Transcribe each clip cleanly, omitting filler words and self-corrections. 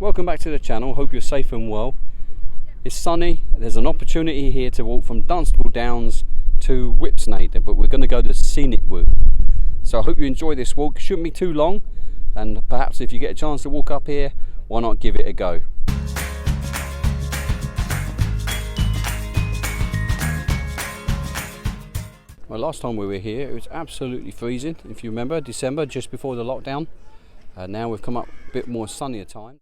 Welcome back to the channel. Hope you're safe and well. It's sunny. There's an opportunity here to walk from Dunstable Downs to Whipsnade, but we're going to go the scenic route. So I hope you enjoy this walk. It shouldn't be too long, and perhaps if you get a chance to walk up here, why not give it a go? Well, last time we were here, it was absolutely freezing. If you remember, December, just before the lockdown. Now we've come up a bit more sunnier time.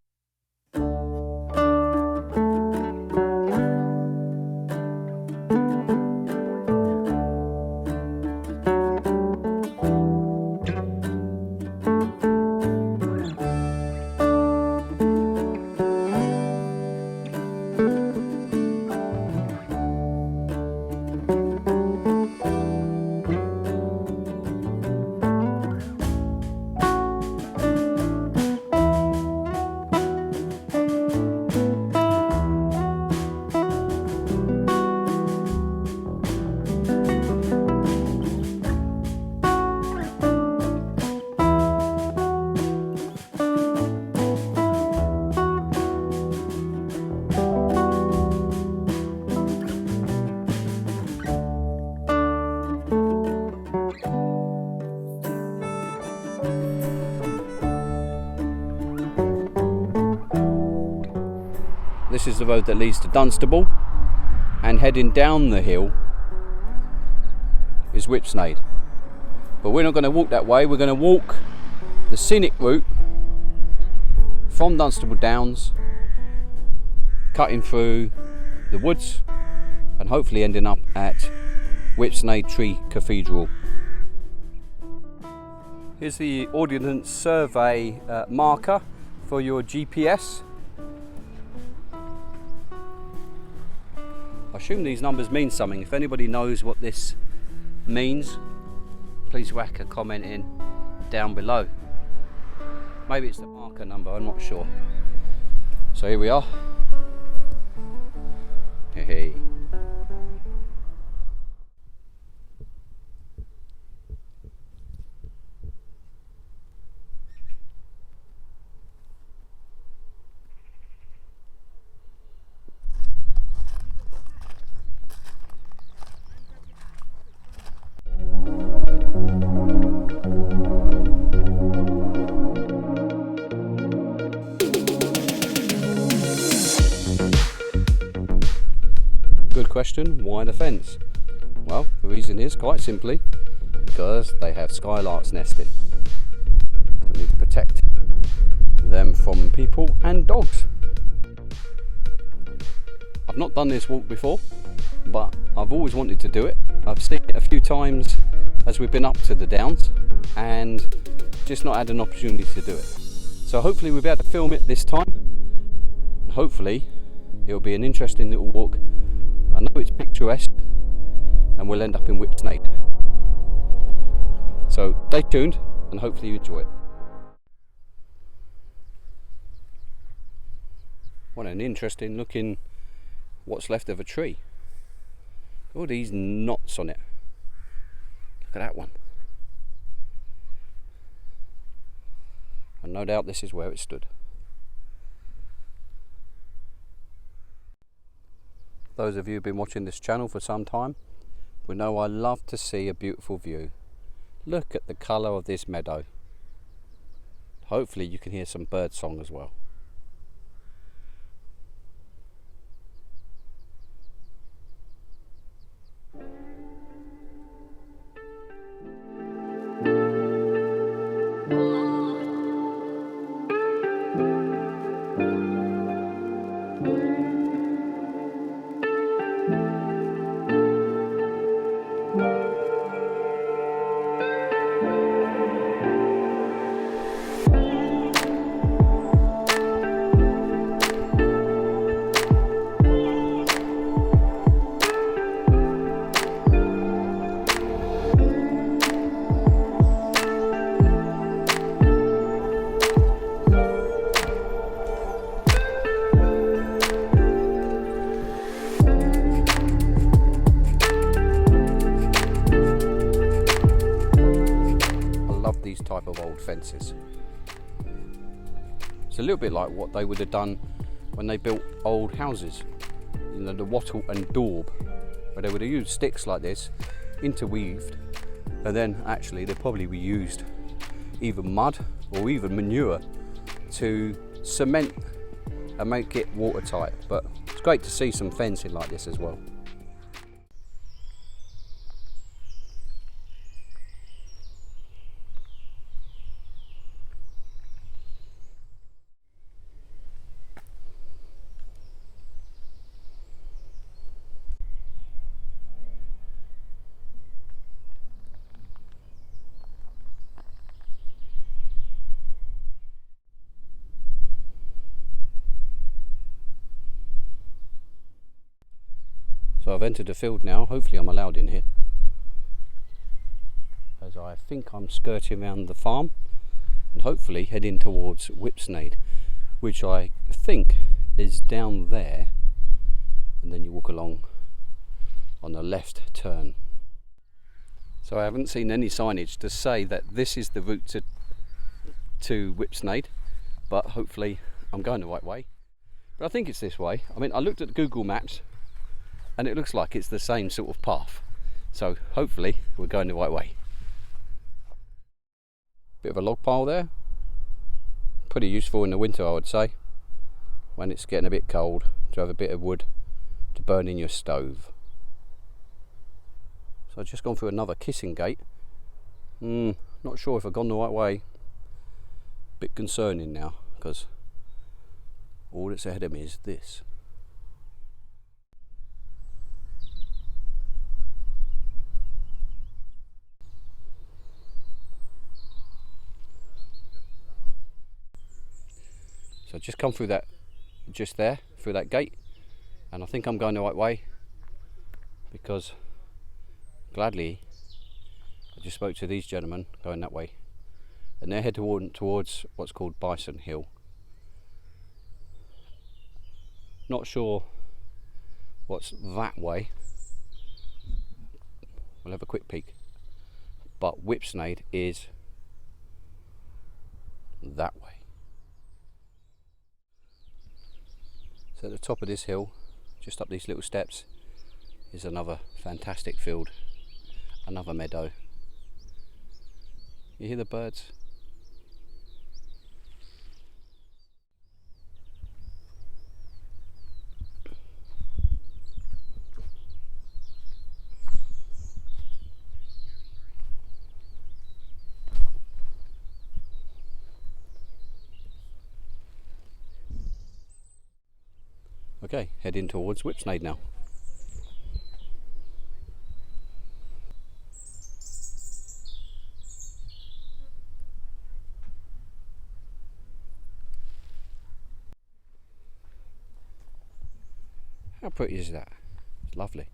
This is the road that leads to Dunstable, and heading down the hill is Whipsnade. But we're not going to walk that way, we're going to walk the scenic route from Dunstable Downs, cutting through the woods and hopefully ending up at Whipsnade Tree Cathedral. Here's the Ordnance Survey marker for your GPS. I assume these numbers mean something. If anybody knows what this means, please whack a comment in down below. Maybe it's the marker number, I'm not sure. So here we are. Hey. Good question, why the fence? Well, the reason is quite simply because they have skylarks nesting. We need to protect them from people and dogs. I've not done this walk before, but I've always wanted to do it. I've seen it a few times as we've been up to the Downs and just not had an opportunity to do it. So hopefully we'll be able to film it this time. And hopefully it'll be an interesting little walk. I know it's picturesque and we'll end up in Whipsnade. So stay tuned and hopefully you enjoy it. What an interesting looking what's left of a tree. All these knots on it. Look at that one. And no doubt this is where it stood. Those of you who've been watching this channel for some time will know I love to see a beautiful view. Look at the colour of this meadow. Hopefully you can hear some bird song as well. type of old fences. It's a little bit like what they would have done when they built old houses, you know, the wattle and daub, where they would have used sticks like this, interweaved, and then actually they probably reused either mud or even manure to cement and make it watertight. But it's great to see some fencing like this as well. So I've entered the field now. Hopefully I'm allowed in here, as I think I'm skirting around the farm and hopefully heading towards Whipsnade, which I think is down there, and then you walk along on the left turn. So I haven't seen any signage to say that this is the route to Whipsnade, but hopefully I'm going the right way. But I think it's this way. I mean, I looked at Google Maps and it looks like it's the same sort of path. So hopefully we're going the right way. Bit of a log pile there. Pretty useful in the winter, I would say, when it's getting a bit cold, to have a bit of wood to burn in your stove. So I've just gone through another kissing gate. Not sure if I've gone the right way. Bit concerning now, because all that's ahead of me is this. So I've just come through that, through that gate, and I think I'm going the right way, because gladly I just spoke to these gentlemen going that way, and they're heading towards what's called Bison Hill. Not sure what's that way. We'll have a quick peek, but Whipsnade is that way. So at the top of this hill, just up these little steps, is another fantastic field, another meadow. You hear the birds? Okay, heading towards Whipsnade now. How pretty is that? It's lovely.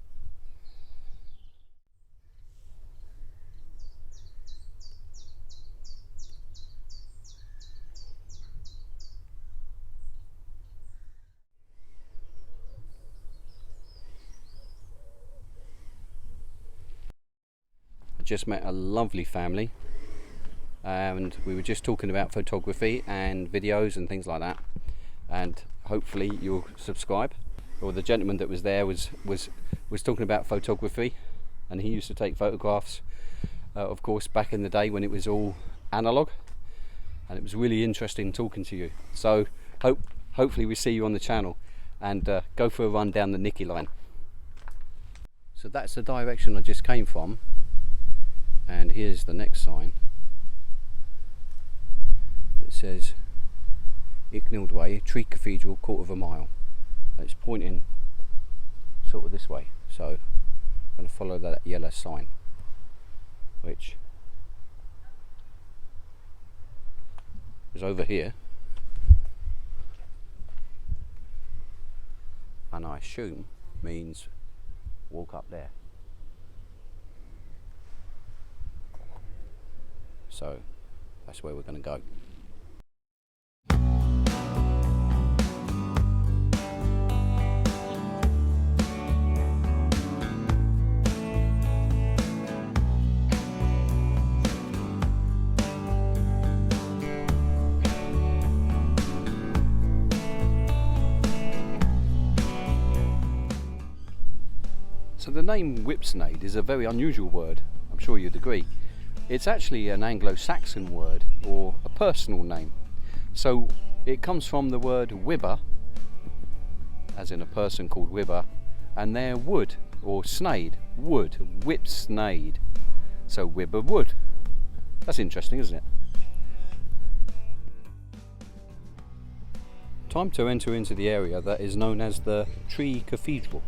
Just met a lovely family, and we were just talking about photography and videos and things like that, and hopefully you'll subscribe. Or the gentleman that was there was talking about photography, and he used to take photographs, of course, back in the day when it was all analog, and it was really interesting talking to you. So hopefully we see you on the channel, and go for a run down the Nicky line. So that's the direction I just came from. And here's the next sign that says Icknield Way, Tree Cathedral, 1/4 mile. And it's pointing sort of this way, so I'm going to follow that yellow sign, which is over here, and I assume means walk up there. So that's where we're going to go. the name Whipsnade is a very unusual word, I'm sure you'd agree. It's actually an Anglo-Saxon word, or a personal name. So it comes from the word wibber, as in a person called Wibber, and their wood, or snade, wood, Whipsnade. So Wibber wood. That's interesting, isn't it? Time to enter into the area that is known as the Tree Cathedral.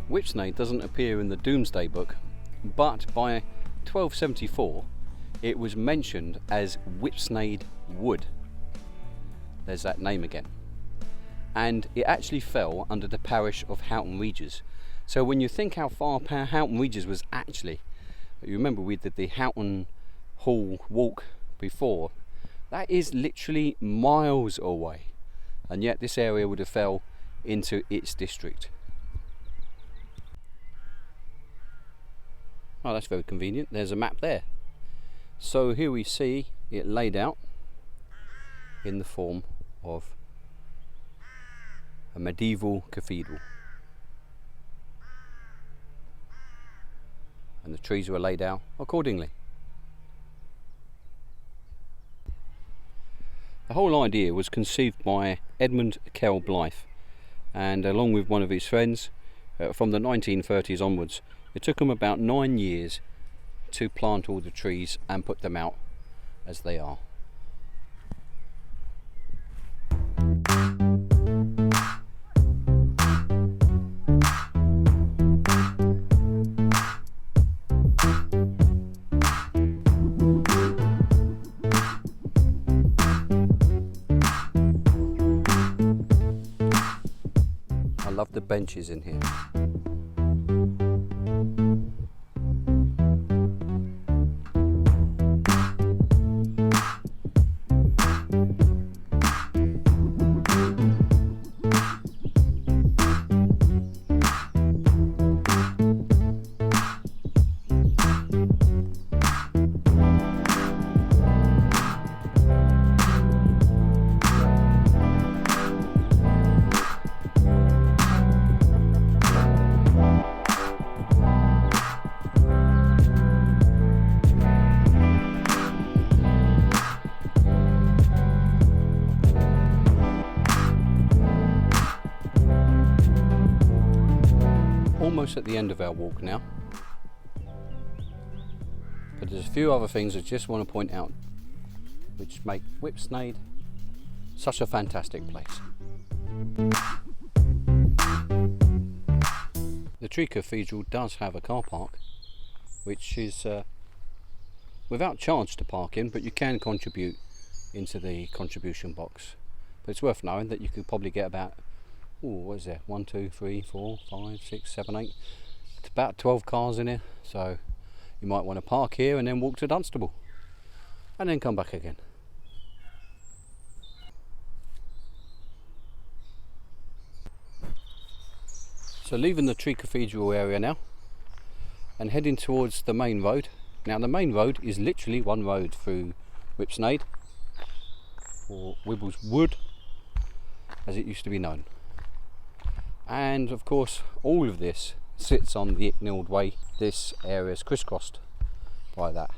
Whipsnade doesn't appear in the Domesday Book, but by 1274 it was mentioned as Whipsnade Wood. There's that name again. And it actually fell under the parish of Houghton Regis. So when you think how far Houghton Regis was actually, you remember we did the Houghton Hall walk before, that is literally miles away, and yet this area would have fell into its district. Oh, that's very convenient. There's a map there. So here we see it laid out in the form of a medieval cathedral. And the trees were laid out accordingly. The whole idea was conceived by Edmund Kell Blythe, and along with one of his friends, from the 1930s onwards. It took them about 9 years to plant all the trees and put them out as they are. I love the benches in here. Almost at the end of our walk now, but there's a few other things I just want to point out which make Whipsnade such a fantastic place. The Tree Cathedral does have a car park, which is without charge to park in, but you can contribute into the contribution box. But it's worth knowing that you could probably get about, what is there, 1, 2, 3, 4, 5, 6, 7, 8, it's about 12 cars in here, so you might want to park here and then walk to Dunstable and then come back again. So leaving the Tree Cathedral area now and heading towards the main road. Now the main road is literally one road through Whipsnade, or Wibbles Wood as it used to be known. And of course all of this sits on the Icknield Way. This area is crisscrossed by that.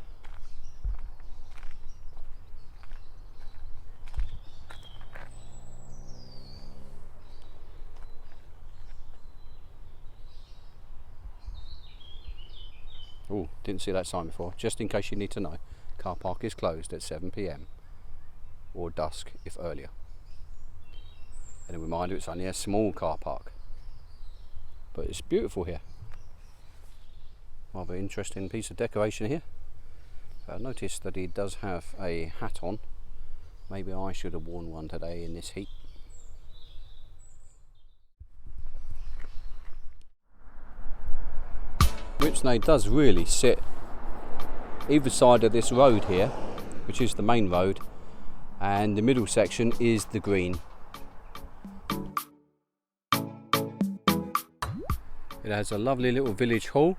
Oh, didn't see that sign before. Just in case you need to know, car park is closed at 7 PM or dusk if earlier. And a reminder, it's only a small car park, but it's beautiful here. Rather interesting piece of decoration here. I noticed that he does have a hat on. Maybe I should have worn one today in this heat. Whipsnade does really sit either side of this road here, which is the main road, and the middle section is the green. It has a lovely little village hall.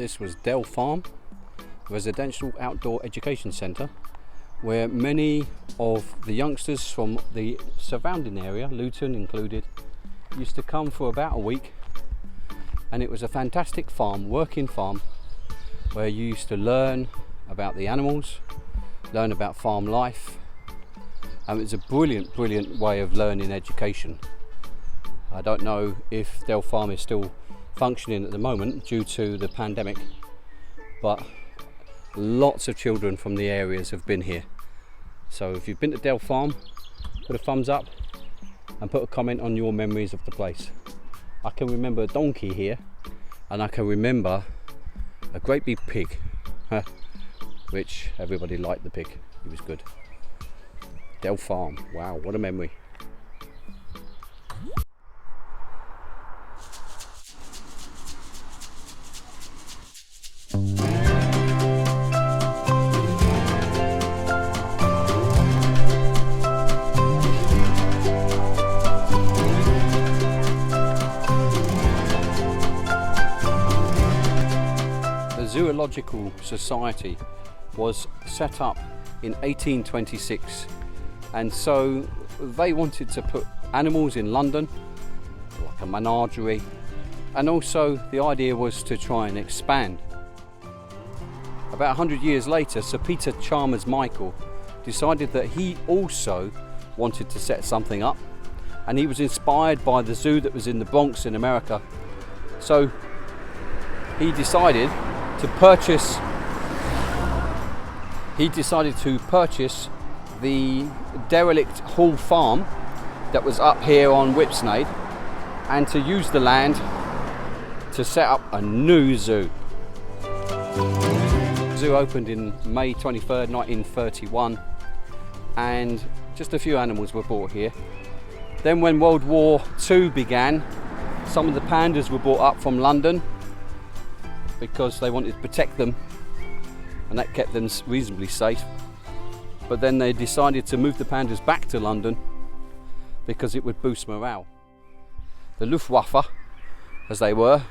this was Dell Farm, residential outdoor education centre, where many of the youngsters from the surrounding area, Luton included, used to come for about a week. And it was a fantastic farm, working farm, where you used to learn about the animals, learn about farm life, and it's a brilliant way of learning education. I don't know if Dell Farm is still functioning at the moment due to the pandemic, but lots of children from the areas have been here. So if you've been to Dell Farm, put a thumbs up and put a comment on your memories of the place. I can remember a donkey here, and I can remember a great big pig, which everybody liked the pig. He was good. Dell Farm, wow, what a memory. The Zoological Society was set up in 1826, and so they wanted to put animals in London, like a menagerie, and also the idea was to try and expand. About 100 years later, Sir Peter Chalmers Michael decided that he also wanted to set something up, and he was inspired by the zoo that was in the Bronx in America. So he decided to purchase the derelict Hall Farm that was up here on Whipsnade, and to use the land to set up a new zoo. The zoo opened in May 23rd, 1931, and just a few animals were brought here. Then when World War II began, some of the pandas were brought up from London because they wanted to protect them, and that kept them reasonably safe. But then they decided to move the pandas back to London because it would boost morale. The Luftwaffe, as they were,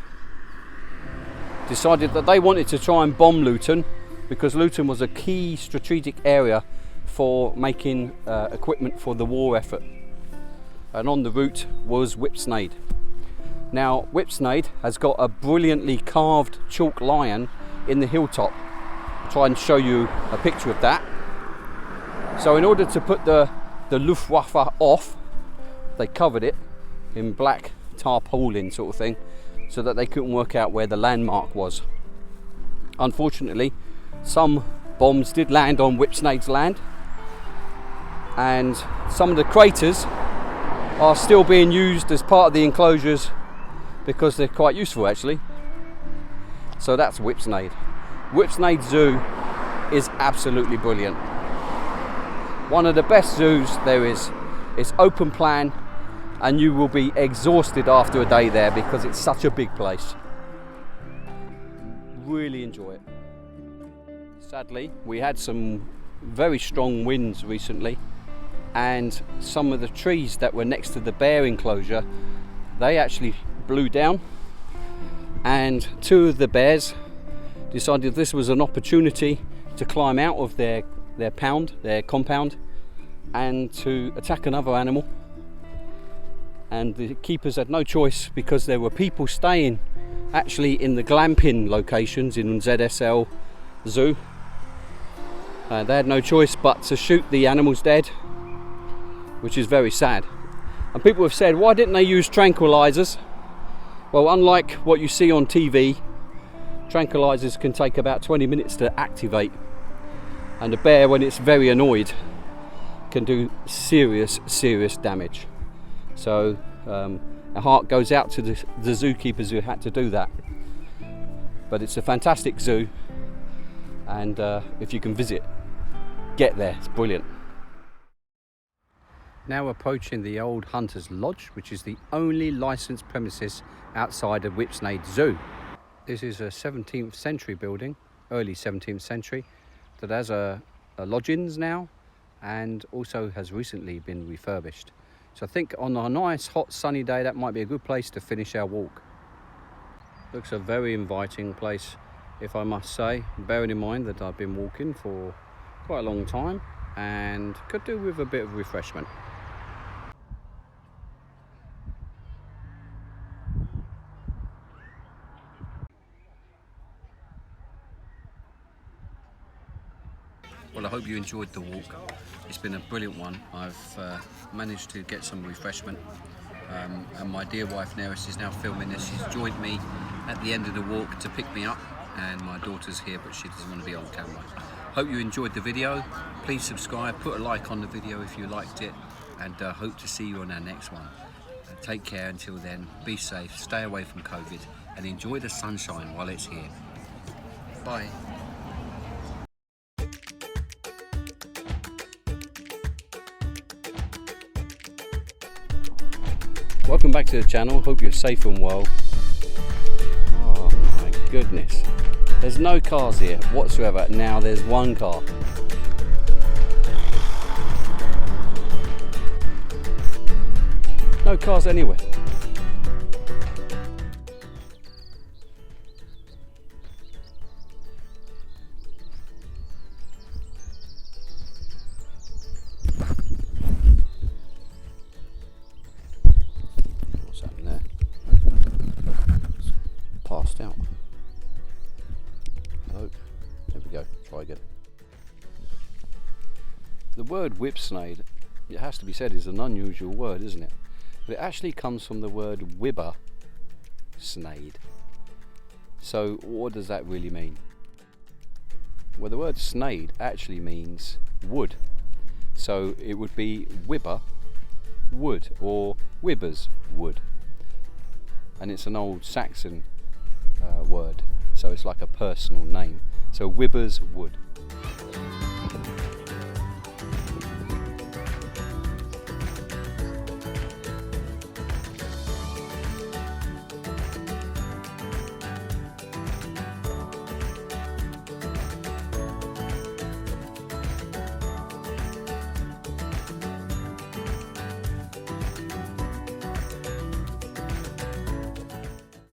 decided that they wanted to try and bomb Luton because Luton was a key strategic area for making equipment for the war effort. And on the route was Whipsnade. Now, Whipsnade has got a brilliantly carved chalk lion in the hilltop. I'll try and show you a picture of that. So in order to put the Luftwaffe off, they covered it in black tarpaulin sort of thing, so that they couldn't work out where the landmark was. Unfortunately, some bombs did land on Whipsnade's land, and some of the craters are still being used as part of the enclosures because they're quite useful actually. So that's Whipsnade. Whipsnade Zoo is absolutely brilliant. One of the best zoos there is. It's open plan, and you will be exhausted after a day there because it's such a big place. Really enjoy it. Sadly, we had some very strong winds recently, and some of the trees that were next to the bear enclosure, they actually blew down, and two of the bears decided this was an opportunity to climb out of their compound, and to attack another animal. And the keepers had no choice because there were people staying actually in the glamping locations in ZSL Zoo. They had no choice but to shoot the animals dead, which is very sad. And people have said, why didn't they use tranquilizers? Well, unlike what you see on TV, tranquilizers can take about 20 minutes to activate, and a bear, when it's very annoyed, can do serious damage. So our heart goes out to the zookeepers who had to do that. But it's a fantastic zoo, and if you can visit, get there, it's brilliant. Now approaching the old Hunter's Lodge, which is the only licensed premises outside of Whipsnade Zoo. This is a 17th century building, early 17th century, that has a lodgings now, and also has recently been refurbished. So I think on a nice hot sunny day that might be a good place to finish our walk. Looks a very inviting place, if I must say, bearing in mind that I've been walking for quite a long time and could do with a bit of refreshment. Well, I hope you enjoyed the walk. It's been a brilliant one. I've managed to get some refreshment, and my dear wife Neris is now filming this. She's joined me at the end of the walk to pick me up, and my daughter's here, but she doesn't want to be on camera. Hope you enjoyed the video. Please subscribe, put a like on the video if you liked it, and hope to see you on our next one. Take care until then, be safe, stay away from COVID, and enjoy the sunshine while it's here. Bye. Welcome back to the channel, hope you're safe and well. Oh my goodness, there's no cars here whatsoever. Now there's one car. No cars anywhere. What's happening there? It's passed out. Oh, there we go. Try again. The word whipsnade, it has to be said, is an unusual word, isn't it? But it actually comes from the word wibber snade. So what does that really mean? Well, the word snade actually means wood. So it would be wibber wood or wibbers wood. And it's an old Saxon word. So it's like a personal name. So wibbers wood.